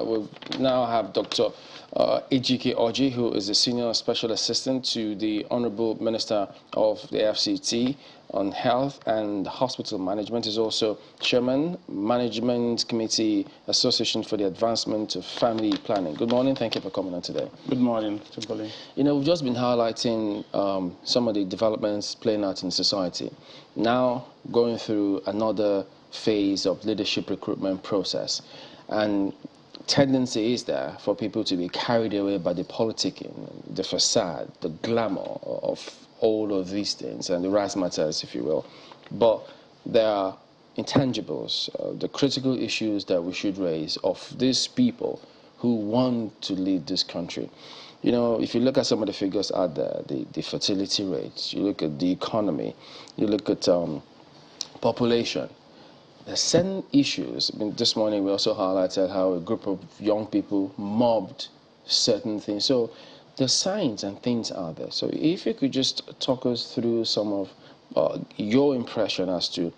we now have Dr. Ejike, who is a Senior Special Assistant to the Honorable Minister of the FCT on Health and Hospital Management. Is also Chairman, Management Committee, Association for the Advancement of Family Planning. Good morning. Thank you for coming on today. Good morning, Timberlake. You know, we've just been highlighting some of the developments playing out in society. Now going through another phase of leadership recruitment process, and tendency is there for people to be carried away by the politicking, the facade, the glamour of all of these things and the razzmatazz, if you will. But there are intangibles, the critical issues that we should raise of these people who want to lead this country. You know, if you look at some of the figures out there, the fertility rates, you look at the economy, you look at population, there are certain issues. I mean, this morning we also highlighted how a group of young people mobbed certain things. So the signs and things are there. So if you could just talk us through some of your impression as to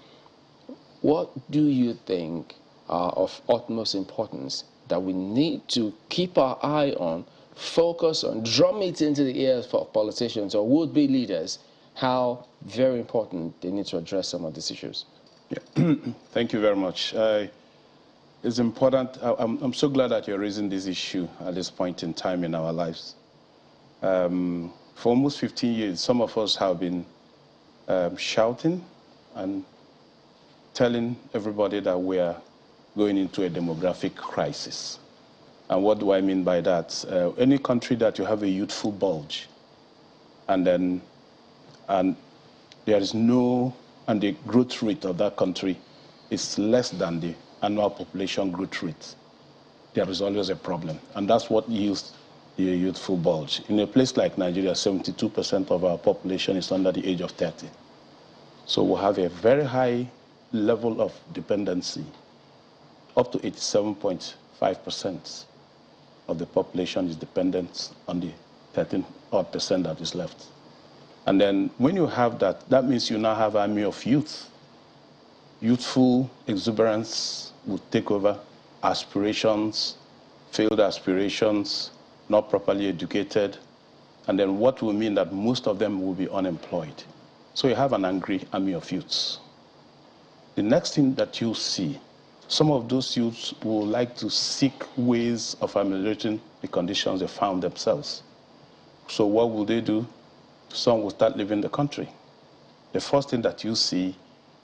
what do you think are of utmost importance that we need to keep our eye on, focus on, drum it into the ears for politicians or would-be leaders, how very important they need to address some of these issues. Yeah. Thank you very much. It's important. I'm so glad that you're raising this issue at this point in time in our lives. For almost 15 years, some of us have been shouting and telling everybody that we are going into a demographic crisis. And what do I mean by that? Any country that you have a youthful bulge, and there is no, and the growth rate of that country is less than the annual population growth rate, there is always a problem. And that's what yields the youthful bulge. In a place like Nigeria, 72% of our population is under the age of 30. So we have a very high level of dependency. Up to 87.5% of the population is dependent on the 13% that is left. And then when you have that, that means you now have an army of youth. Youthful exuberance will take over, aspirations, failed aspirations, not properly educated, and then what will mean that most of them will be unemployed. So you have an angry army of youths. The next thing that you'll see, some of those youths will like to seek ways of ameliorating the conditions they found themselves. So what will they do? Some will start leaving the country. The first thing that you see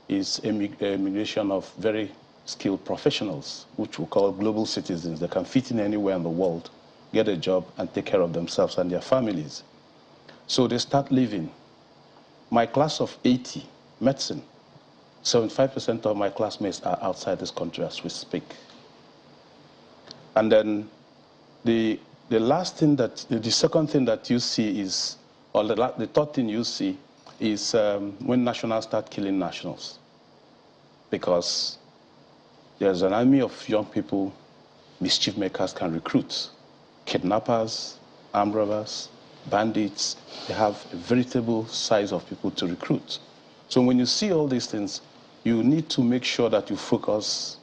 is immigration of very skilled professionals, which we call global citizens. They can fit in anywhere in the world, get a job, and take care of themselves and their families. So they start leaving. My class of 80, medicine, 75% of my classmates are outside this country as we speak. And then the second thing that you see is, or the third thing you see is when nationals start killing nationals. Because there's an army of young people mischief makers can recruit. Kidnappers, armed robbers, bandits, they have a veritable size of people to recruit. So when you see all these things, you need to make sure that you focus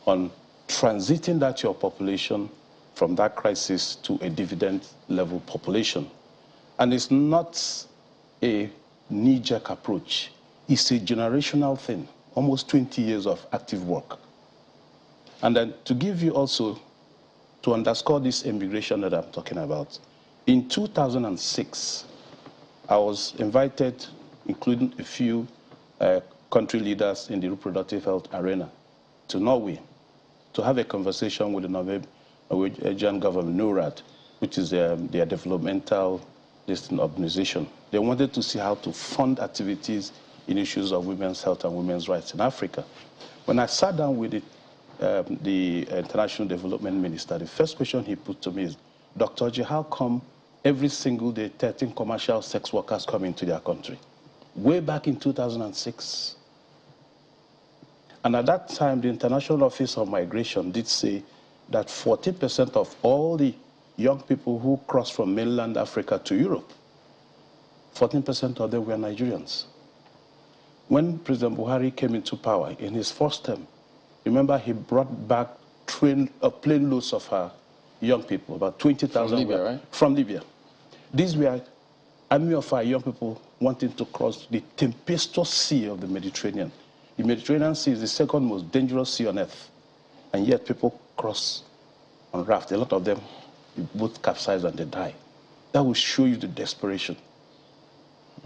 on transiting that your population from that crisis to a dividend level population. And it's not a knee-jerk approach. It's a generational thing, almost 20 years of active work. And then to give you also, to underscore this immigration that I'm talking about, in 2006, I was invited, including a few country leaders in the reproductive health arena, to Norway to have a conversation with the Norwegian government, NORAD, which is their developmental organization. They wanted to see how to fund activities in issues of women's health and women's rights in Africa. When I sat down with the International Development Minister, the first question he put to me is, Dr. Ejike, how come every single day 13 commercial sex workers come into their country? Way back in 2006. And at that time, the International Office of Migration did say that 40% of all the young people who crossed from mainland Africa to Europe, 14% of them were Nigerians. When President Buhari came into power in his first term, remember he brought back plane loads of young people, about 20,000. From Libya, right? From Libya. These were army of our young people wanting to cross the tempestuous sea of the Mediterranean. The Mediterranean Sea is the second most dangerous sea on earth, and yet people cross on raft. A lot of them both capsize and they die. That will show you the desperation.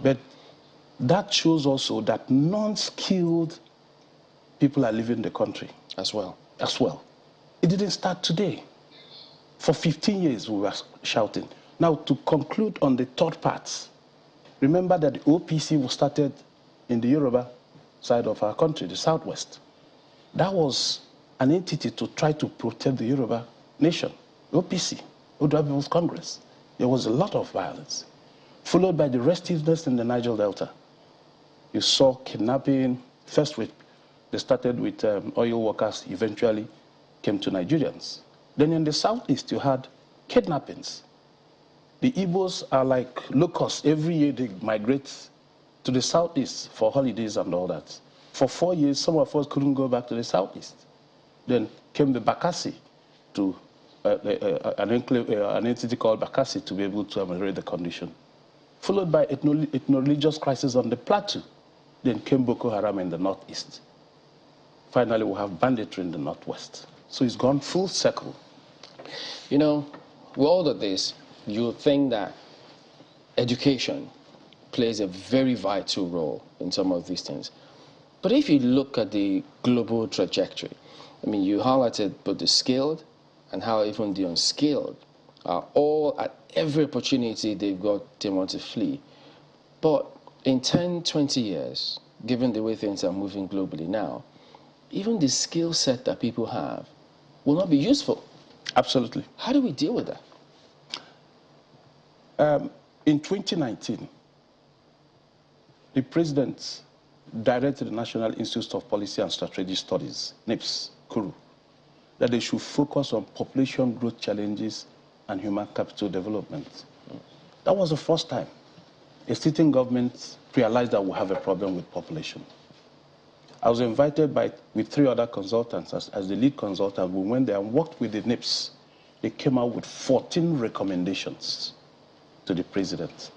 But that shows also that non-skilled people are leaving the country. As well. As well. It didn't start today. For 15 years we were shouting. Now to conclude on the third part, remember that the OPC was started in the Yoruba side of our country, the southwest. That was an entity to try to protect the Yoruba nation, OPC, Oduduwa People's Congress. There was a lot of violence, followed by the restiveness in the Niger Delta. You saw kidnapping, they started with oil workers, eventually came to Nigerians. Then in the southeast, you had kidnappings. The Igbos are like locusts. Every year they migrate to the southeast for holidays and all that. For 4 years, some of us couldn't go back to the southeast. Then came the Bakassi, to an entity called Bakassi to be able to ameliorate the condition. Followed by ethno-religious crisis on the plateau. Then came Boko Haram in the northeast. Finally, we have banditry in the northwest. So it's gone full circle. You know, with all of this, you think that education plays a very vital role in some of these things. But if you look at the global trajectory, I mean, you highlighted both the skilled and how even the unskilled are all at every opportunity they've got, they want to flee. But in 10, 20 years, given the way things are moving globally now, even the skill set that people have will not be useful. Absolutely. How do we deal with that? In 2019, the president directed the National Institute of Policy and Strategic Studies, NIPS, Kuru, that they should focus on population growth challenges and human capital development. That was the first time a sitting government realized that we have a problem with population. I was invited with 3 other consultants as the lead consultant. We went there and worked with the NIPS. They came out with 14 recommendations to the president.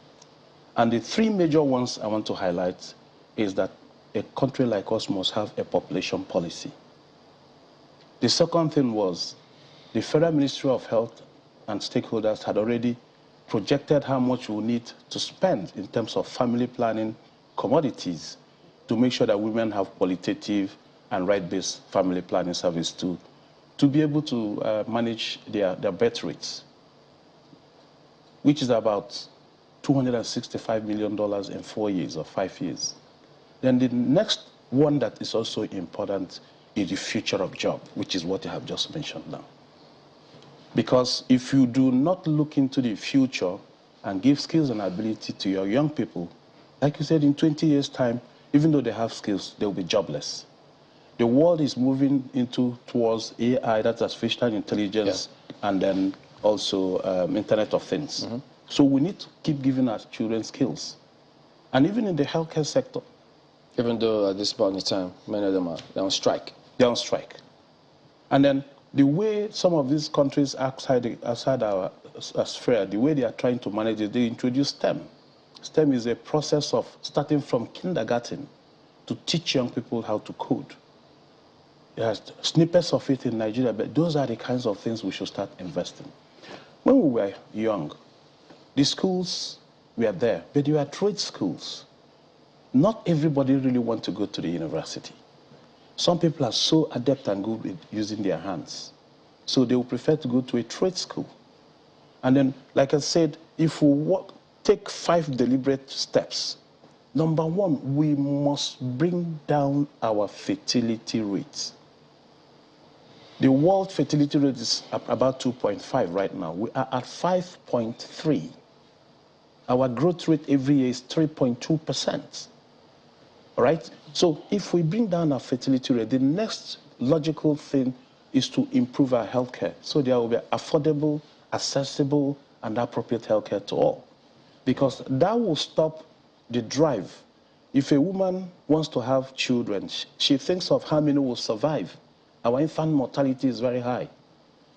And the 3 major ones I want to highlight is that a country like us must have a population policy. The second thing was the Federal Ministry of Health and stakeholders had already projected how much we need to spend in terms of family planning commodities to make sure that women have qualitative and right-based family planning service to be able to manage their birth rates, which is about $265 million in 4 years or 5 years. Then the next one that is also important is the future of job, which is what I have just mentioned now. Because if you do not look into the future and give skills and ability to your young people, like you said, in 20 years' time, even though they have skills, they'll be jobless. The world is moving towards AI, that's artificial intelligence, and then also Internet of Things. Mm-hmm. So we need to keep giving our children skills. And even in the healthcare sector. Even though at this point in time, many of them are on strike. They're on strike. And then the way some of these countries outside our sphere, the way they are trying to manage it, they introduce STEM. STEM is a process of starting from kindergarten to teach young people how to code. There's snippets of it in Nigeria, but those are the kinds of things we should start investing. When we were young, the schools were there, but they were trade schools. Not everybody really wants to go to the university. Some people are so adept and good at using their hands, so they would prefer to go to a trade school. And then, like I said, if we take 5 deliberate steps. Number 1, we must bring down our fertility rates. The world fertility rate is about 2.5 right now. We are at 5.3. Our growth rate every year is 3.2%. All right? So if we bring down our fertility rate, the next logical thing is to improve our healthcare. So there will be affordable, accessible, and appropriate healthcare to all. Because that will stop the drive. If a woman wants to have children, she thinks of how many will survive our infant mortality is very high.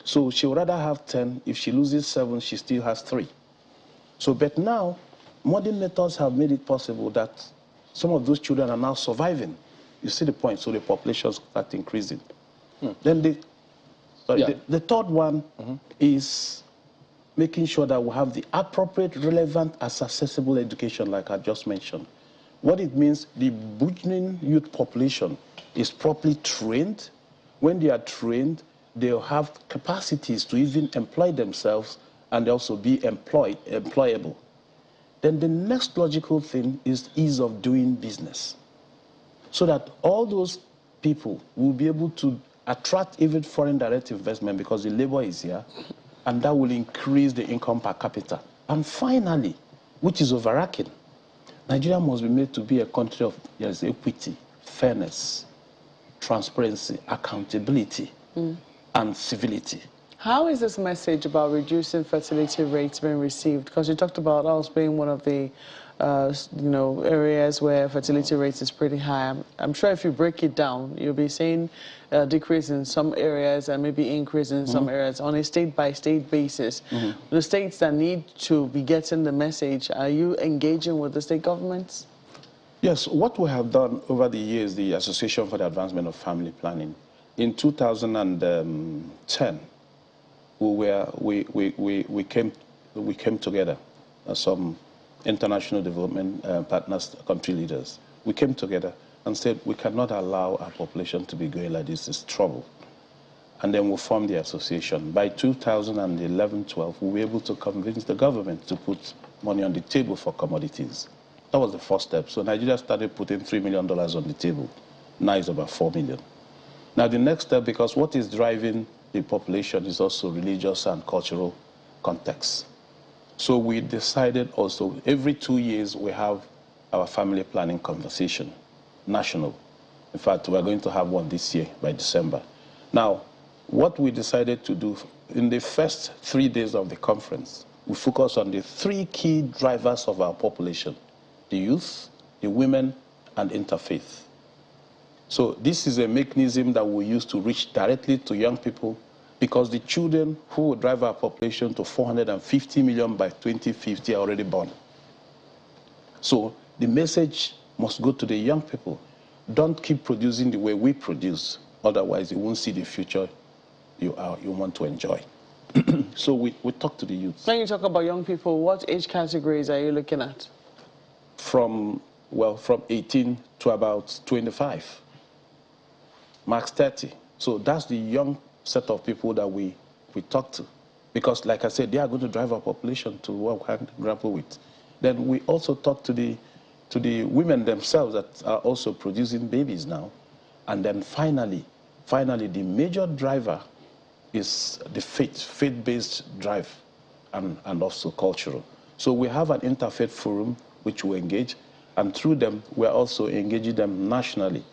So she would rather have 10. If she loses 7, she still has 3. So, but now, modern methods have made it possible that some of those children are now surviving. You see the point? So the populations start increasing. Then the third one is making sure that we have the appropriate, relevant, and accessible education, like I just mentioned. What it means, the burgeoning youth population is properly trained. When they are trained, they'll have capacities to even employ themselves and also be employable. Then the next logical thing is ease of doing business, so that all those people will be able to attract even foreign direct investment because the labor is here, and that will increase the income per capita. And finally, which is overarching, Nigeria must be made to be a country of equity, fairness, transparency, accountability, and civility. How is this message about reducing fertility rates being received? Because you talked about us being one of the areas where fertility rates is pretty high. I'm sure if you break it down, you'll be seeing a decrease in some areas and maybe increase in some areas on a state-by-state basis. The states that need to be getting the message, are you engaging with the state governments? Yes, what we have done over the years, the Association for the Advancement of Family Planning, in 2010, we came together as some international development partners, country leaders. We came together and said we cannot allow our population to be going like this. It's trouble. And then we formed the association. By 2011-12, we were able to convince the government to put money on the table for commodities. That was the first step. So Nigeria started putting $3 million on the table. Now it's about 4 million. Now the next step, because what is driving the population is also religious and cultural context. So we decided also every 2 years we have our family planning conversation, national. In fact, we're going to have one this year by December. Now, what we decided to do in the first 3 days of the conference, we focus on the 3 key drivers of our population: the youth, the women, and interfaith. So this is a mechanism that we use to reach directly to young people, because the children who will drive our population to 450 million by 2050 are already born. So the message must go to the young people. Don't keep producing the way we produce, otherwise you won't see the future you want to enjoy. So we talk to the youth. When you talk about young people, what age categories are you looking at? From 18 to about 25, max 30. So that's the young set of people that we talk to, because like I said, they are going to drive our population to what we can grapple with. Then we also talk to the women themselves that are also producing babies now. And then finally, the major driver is the faith-based drive and also cultural. So we have an interfaith forum which we engage, and through them we're also engaging them nationally.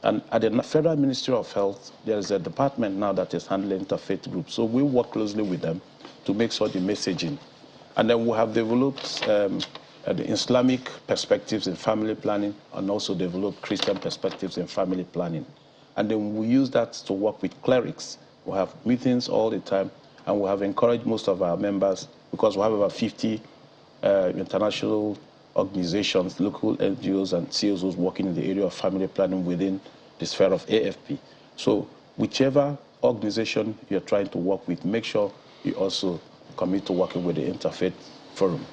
And at the Federal Ministry of Health, there is a department now that is handling interfaith groups. So we work closely with them to make sure the messaging. And then we have developed the Islamic perspectives in family planning, and also developed Christian perspectives in family planning. And then we use that to work with clerics. We have meetings all the time, and we have encouraged most of our members, because we have about 50 international organizations, local NGOs and CEOs working in the area of family planning within the sphere of AFP. So whichever organization you're trying to work with, make sure you also commit to working with the Interfaith Forum.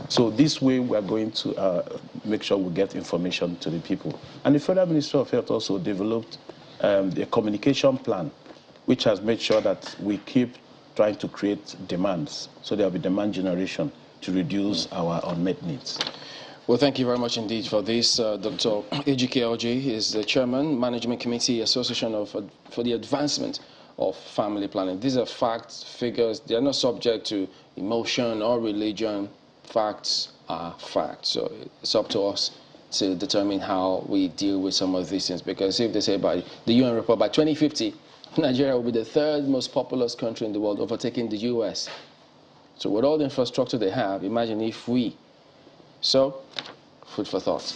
So this way we are going to make sure we get information to the people. And the Federal Ministry of Health also developed a communication plan, which has made sure that we keep trying to create demands. So there will be demand generation to reduce our unmet needs. Well, thank you very much indeed for this. Dr. Ejike is the Chairman, Management Committee, Association for the Advancement of Family Planning. These are facts, figures. They are not subject to emotion or religion. Facts are facts. So it's up to us to determine how we deal with some of these things. Because if they say by the UN report, by 2050, Nigeria will be the 3rd most populous country in the world, overtaking the US. So with all the infrastructure they have, imagine if we... So, food for thought.